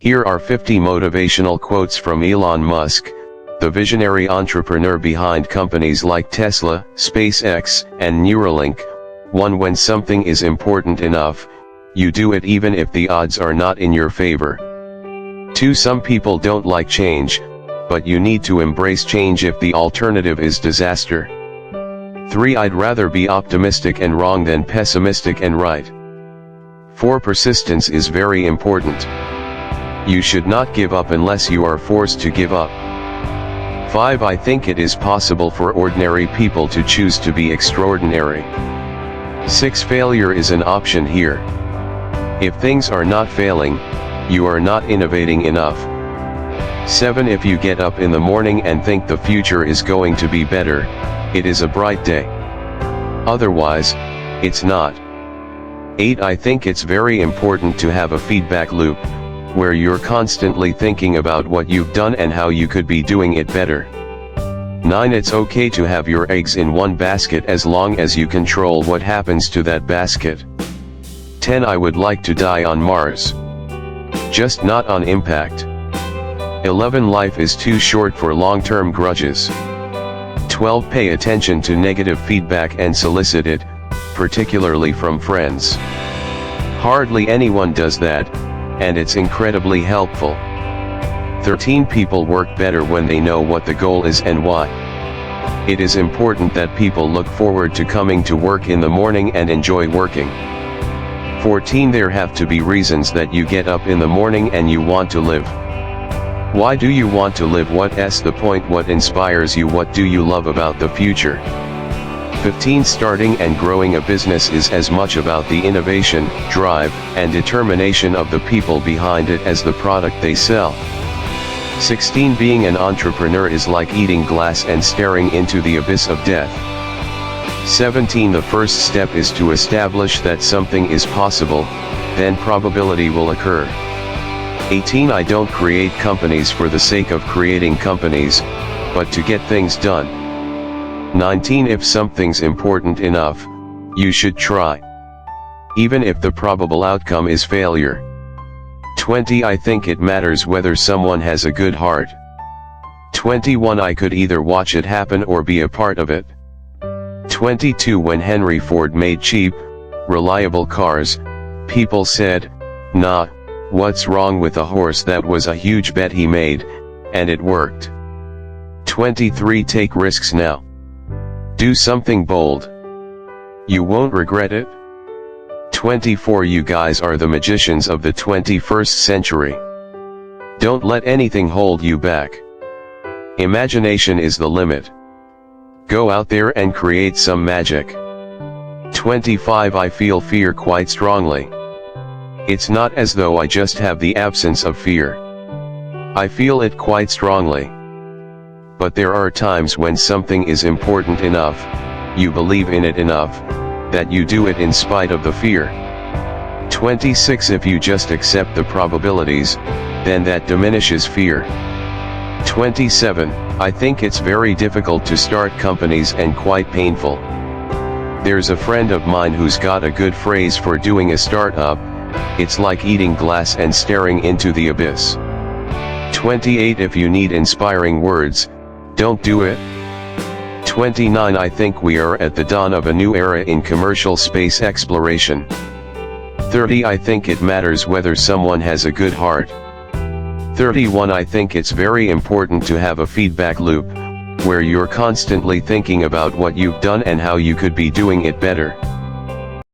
Here are 50 motivational quotes from Elon Musk, the visionary entrepreneur behind companies like Tesla, SpaceX, and Neuralink. 1. When something is important enough, you do it even if the odds are not in your favor. 2. Some people don't like change, but you need to embrace change if the alternative is disaster. 3. I'd rather be optimistic and wrong than pessimistic and right. 4. Persistence is very important. You should not give up unless you are forced to give up. 5. I think it is possible for ordinary people to choose to be extraordinary. 6. Failure is an option here. If things are not failing, you are not innovating enough. 7. If you get up in the morning and think the future is going to be better, it is a bright day. Otherwise, it's not. 8. I think it's very important to have a feedback loop, where you're constantly thinking about what you've done and how you could be doing it better. 9. It's okay to have your eggs in one basket as long as you control what happens to that basket. 10. I would like to die on Mars. Just not on impact. 11. Life is too short for long-term grudges. 12. Pay attention to negative feedback and solicit it, particularly from friends. Hardly anyone does that, and it's incredibly helpful. 13. People work better when they know what the goal is and why. It is important that people look forward to coming to work in the morning and enjoy working. 14. There have to be reasons that you get up in the morning and you want to live. Why do you want to live? What's the point? What inspires you? What do you love about the future? 15. Starting and growing a business is as much about the innovation, drive, and determination of the people behind it as the product they sell. 16. Being an entrepreneur is like eating glass and staring into the abyss of death. 17. The first step is to establish that something is possible, then probability will occur. 18. I don't create companies for the sake of creating companies, but to get things done. 19. If something's important enough, you should try, even if the probable outcome is failure. 20. I think it matters whether someone has a good heart. 21. I could either watch it happen or be a part of it. 22. When Henry Ford made cheap, reliable cars, people said, "Nah, what's wrong with a horse?" That was a huge bet he made, and it worked. 23. Take risks now. Do something bold. You won't regret it. 24. You guys are the magicians of the 21st century. Don't let anything hold you back. Imagination is the limit. Go out there and create some magic. 25. I feel fear quite strongly. It's not as though I just have the absence of fear. I feel it quite strongly. But there are times when something is important enough, you believe in it enough, that you do it in spite of the fear. 26. If you just accept the probabilities, then that diminishes fear. 27. I think it's very difficult to start companies and quite painful. There's a friend of mine who's got a good phrase for doing a startup: it's like eating glass and staring into the abyss. 28. If you need inspiring words, don't do it. 29. I think we are at the dawn of a new era in commercial space exploration. 30. I think it matters whether someone has a good heart. 31. I think it's very important to have a feedback loop, where you're constantly thinking about what you've done and how you could be doing it better.